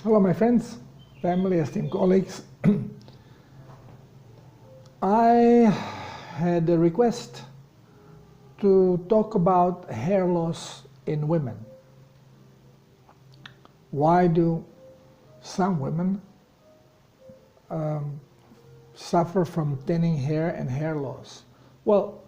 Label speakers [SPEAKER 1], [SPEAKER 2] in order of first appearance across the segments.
[SPEAKER 1] Hello, my friends, family, esteemed colleagues. I had a request to talk about hair loss in women. Why do some women suffer from thinning hair and hair loss? Well,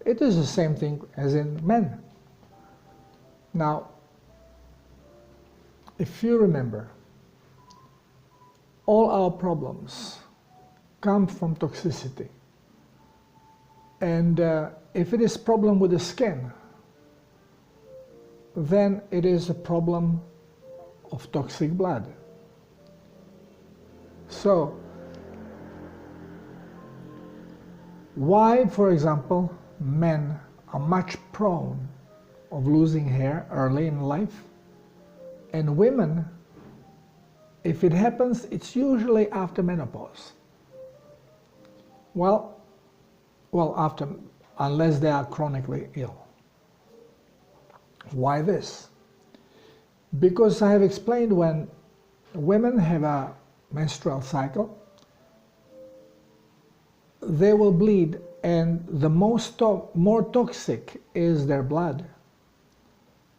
[SPEAKER 1] it is the same thing as in men. Now, if you remember, all our problems come from toxicity. And if it is a problem with the skin, then it is a problem of toxic blood. So, why, for example, men are much prone of losing hair early in life, and women, if it happens, it's usually after menopause. Well, after, unless they are chronically ill. Why this? Because I have explained when women have a menstrual cycle, they will bleed, and the more toxic is their blood,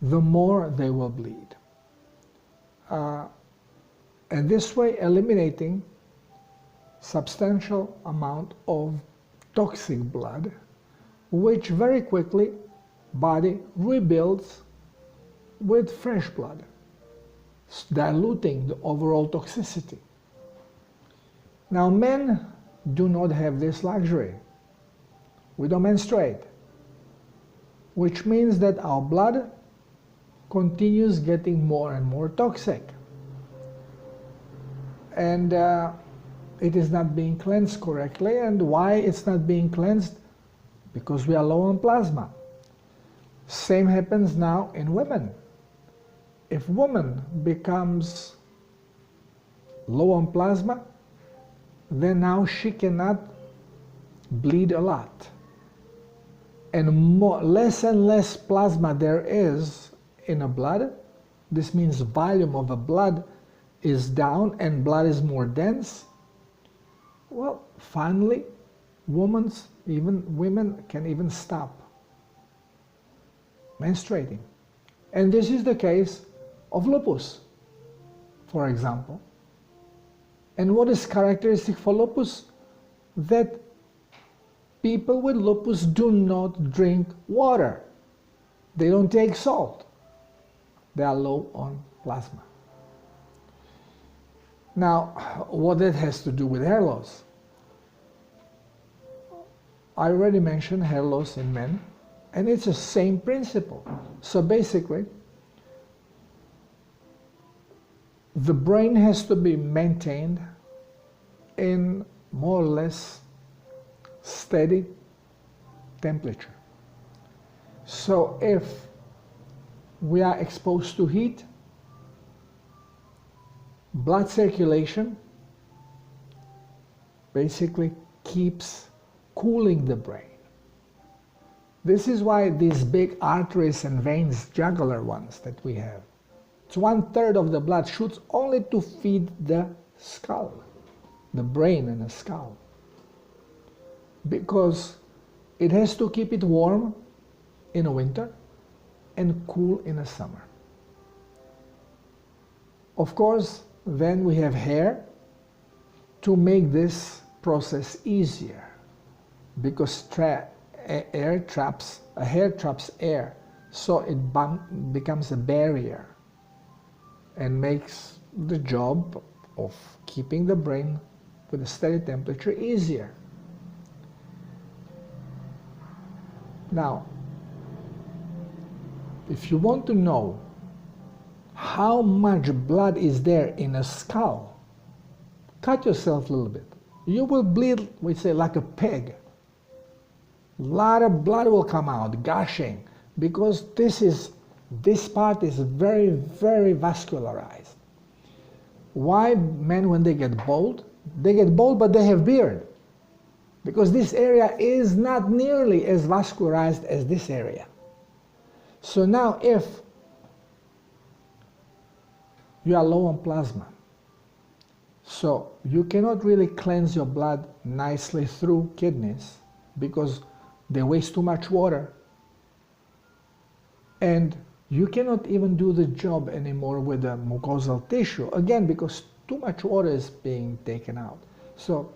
[SPEAKER 1] the more they will bleed. And this way eliminating substantial amount of toxic blood, which very quickly body rebuilds with fresh blood, diluting the overall toxicity. Now, men do not have this luxury. We don't menstruate, which means that our blood continues getting more and more toxic. And it is not being cleansed correctly. And why it's not being cleansed? Because we are low on plasma. Same happens now in women. If woman becomes low on plasma, then now she cannot bleed a lot. And less and less plasma there is in the blood, this means volume of the blood is down and blood is more dense. Well, finally, women can even stop menstruating. And this is the case of lupus, for example. And what is characteristic for lupus? That people with lupus do not drink water. They don't take salt. They are low on plasma. Now, what that has to do with hair loss? I already mentioned hair loss in men, and it's the same principle. So basically, the brain has to be maintained in more or less steady temperature. So if we are exposed to heat, blood circulation basically keeps cooling the brain. This is why these big arteries and veins, jugular ones that we have, it's 1/3 of the blood shoots only to feed the skull, the brain and the skull, because it has to keep it warm in the winter and cool in the summer. Of course, then we have hair to make this process easier, because hair traps air, so it becomes a barrier and makes the job of keeping the brain with a steady temperature easier. Now, if you want to know how much blood is there in a skull, cut yourself a little bit. You will bleed, we say, like a pig. A lot of blood will come out, gushing, because this part is very, very vascularized. Why men, when they get bald, but they have beard? Because this area is not nearly as vascularized as this area. So now if you are low on plasma, So you cannot really cleanse your blood nicely through kidneys because they waste too much water. And you cannot even do the job anymore with the mucosal tissue, again, because too much water is being taken out. So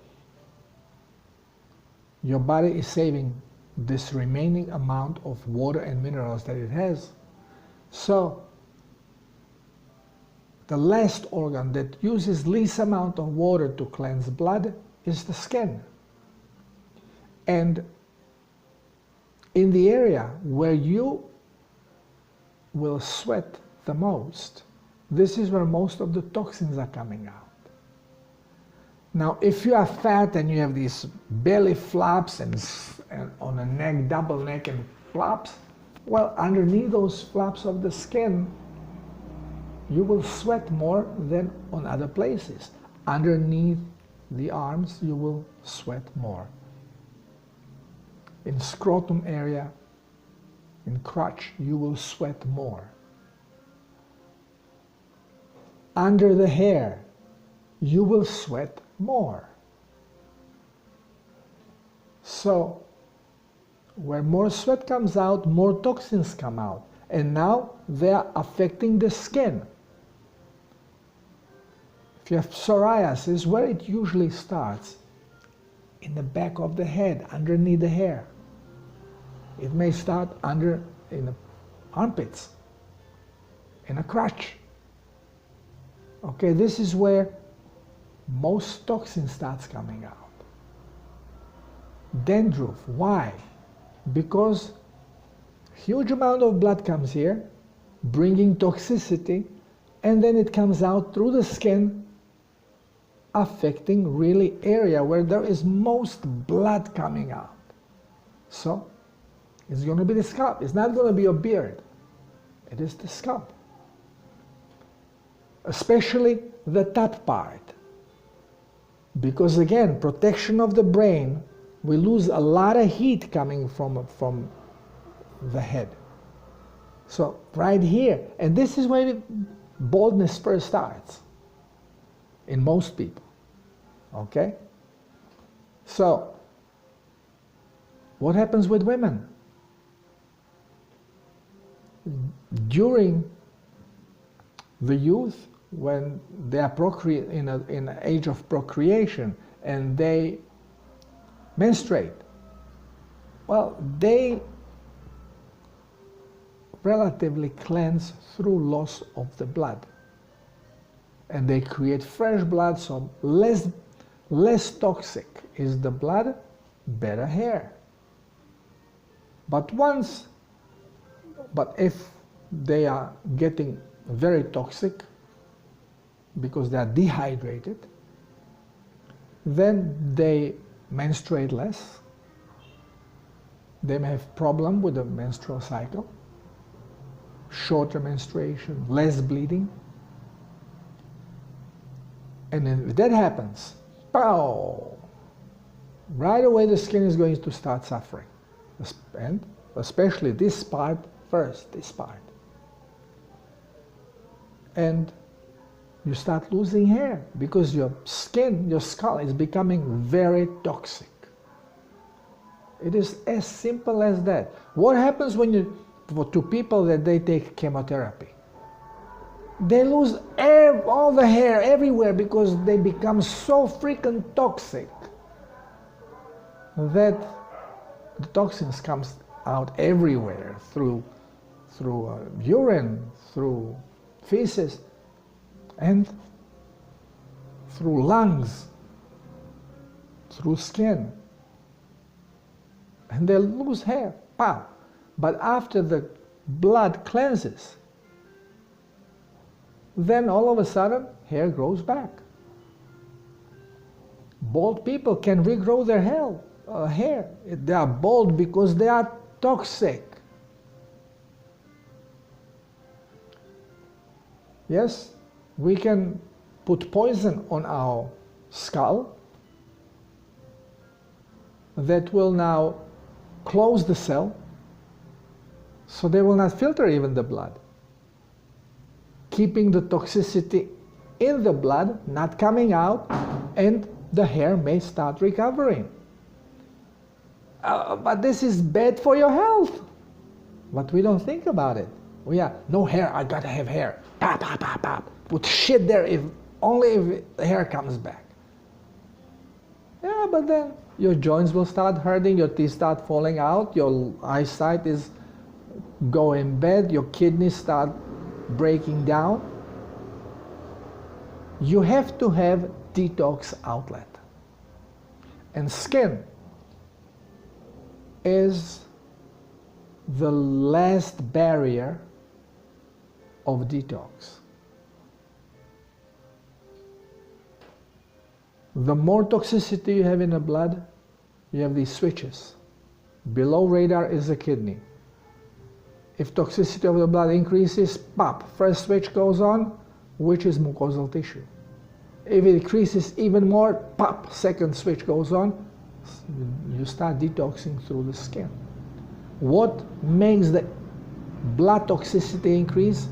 [SPEAKER 1] your body is saving this remaining amount of water and minerals that it has. So the last organ that uses least amount of water to cleanse blood is the skin. And in the area where you will sweat the most, this is where most of the toxins are coming out. Now, if you are fat and you have these belly flaps and on the neck, double neck and flaps, well, underneath those flaps of the skin, you will sweat more than on other places. Underneath the arms, you will sweat more. In scrotum area, in crotch, you will sweat more. Under the hair, you will sweat more. So, where more sweat comes out, more toxins come out. And now they are affecting the skin. If you have psoriasis, where it usually starts? In the back of the head, underneath the hair. It may start in the armpits, in a crotch. Okay, this is where most toxin starts coming out. Dandruff, why? Because huge amount of blood comes here, bringing toxicity, and then it comes out through the skin, affecting really area where there is most blood coming out. So, it's going to be the scalp. It's not going to be your beard. It is the scalp. Especially the top part. Because again, protection of the brain, we lose a lot of heat coming from the head. So right here, and this is where baldness first starts in most people. Okay? So, what happens with women? During the youth, when they are in an age of procreation and they menstruate, well, they relatively cleanse through loss of the blood. And they create fresh blood, so less toxic is the blood, better hair. But if they are getting very toxic because they are dehydrated, then they menstruate less. They may have problem with the menstrual cycle, shorter menstruation, less bleeding. And if that happens, pow, right away the skin is going to start suffering. And especially this part first, this part. And you start losing hair because your skin, your skull is becoming very toxic. It is as simple as that. What happens when to people that they take chemotherapy? They lose all the hair everywhere because they become so freaking toxic that the toxins comes out everywhere through urine, through feces, and through lungs, through skin. And they lose hair, pow. But after the blood cleanses, then all of a sudden, hair grows back. Bald people can regrow their hair. They are bald because they are toxic. Yes, we can put poison on our skull that will now close the cell, so they will not filter even the blood, keeping the toxicity in the blood, not coming out, and the hair may start recovering. But this is bad for your health. But we don't think about it. We are, no hair, I gotta have hair. Pop, pop, pop, pop. Put shit there only if the hair comes back. Yeah, but then your joints will start hurting, your teeth start falling out, your eyesight is going bad, your kidneys start breaking down. You have to have detox outlet. And skin is the last barrier of detox. The more toxicity you have in the blood, you have these switches. Below radar is the kidney. If toxicity of the blood increases, pop, first switch goes on, which is mucosal tissue. If it increases even more, pop, second switch goes on, you start detoxing through the skin. What makes the blood toxicity increase?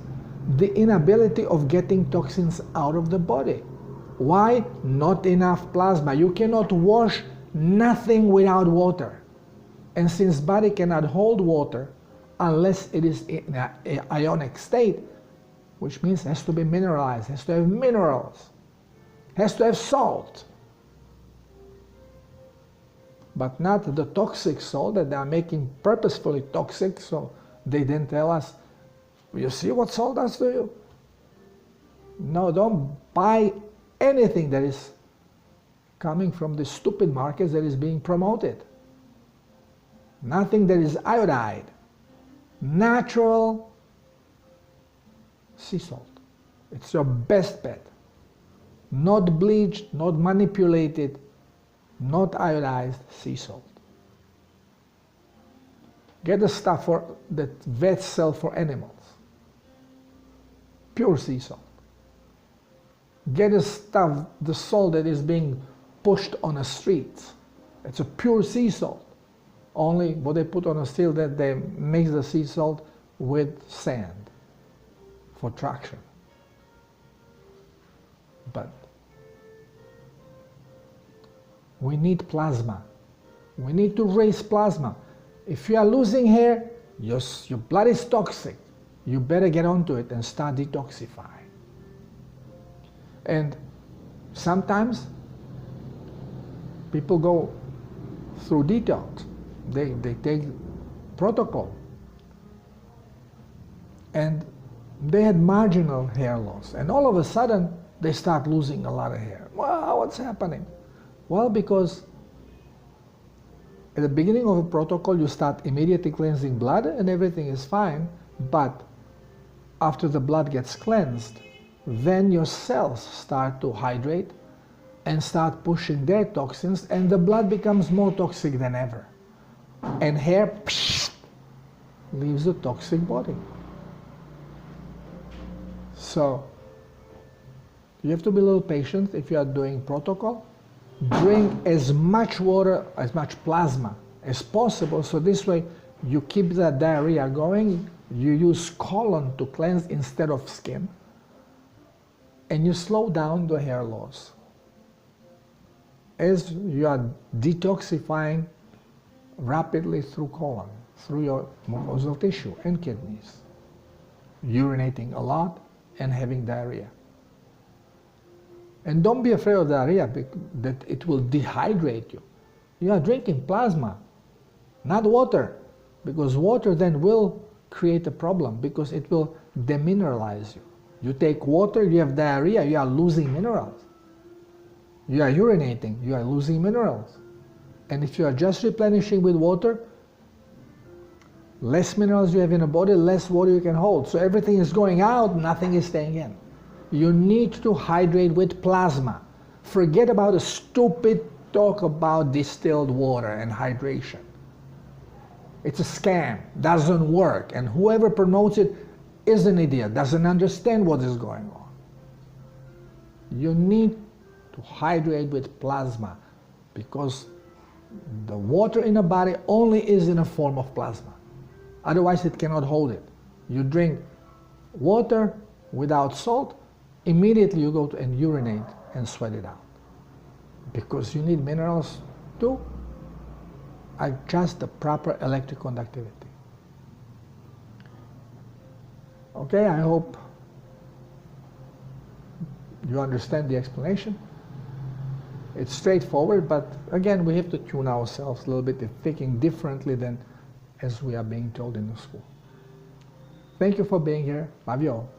[SPEAKER 1] The inability of getting toxins out of the body. Why? Not enough plasma. You cannot wash nothing without water. And since body cannot hold water unless it is in an ionic state, which means it has to be mineralized, has to have minerals, has to have salt. But not the toxic salt that they are making purposefully toxic, so they didn't tell us, you see what salt does to you? No, don't buy anything that is coming from the stupid markets that is being promoted. Nothing that is iodide. Natural sea salt. It's your best bet. Not bleached, not manipulated, not iodized sea salt. Get the stuff that vets sell for animals. Pure sea salt. Get the stuff, the salt that is being pushed on the streets. It's a pure sea salt. Only what they put on a steel that they mix the sea salt with sand for traction. But we need plasma. We need to raise plasma. If you are losing hair, your blood is toxic. You better get onto it and start detoxifying. And sometimes people go through detox. They take protocol. And they had marginal hair loss. And all of a sudden, they start losing a lot of hair. Wow, what's happening? Well, because at the beginning of a protocol, you start immediately cleansing blood and everything is fine. But after the blood gets cleansed, then your cells start to hydrate and start pushing their toxins, and the blood becomes more toxic than ever. And hair leaves the toxic body. So you have to be a little patient if you are doing protocol. Drink as much water, as much plasma as possible, so this way you keep that diarrhea going. You use colon to cleanse instead of skin, and you slow down the hair loss. As you are detoxifying rapidly through colon, through your mucosal tissue and kidneys, urinating a lot and having diarrhea. And don't be afraid of diarrhea, that it will dehydrate you. You are drinking plasma, not water, because water then will create a problem, because it will demineralize you. You take water, you have diarrhea, you are losing minerals. You are urinating, you are losing minerals. And if you are just replenishing with water, less minerals you have in the body, less water you can hold. So everything is going out, nothing is staying in. You need to hydrate with plasma. Forget about the stupid talk about distilled water and hydration. It's a scam, doesn't work, and whoever promotes it is an idiot, doesn't understand what is going on. You need to hydrate with plasma, because the water in the body only is in a form of plasma. Otherwise it cannot hold it. You drink water without salt, immediately you go to and urinate and sweat it out. Because you need minerals to adjust the proper electric conductivity. Okay, I hope you understand the explanation. It's straightforward, but again, we have to tune ourselves a little bit in thinking differently than as we are being told in the school. Thank you for being here. Love you all.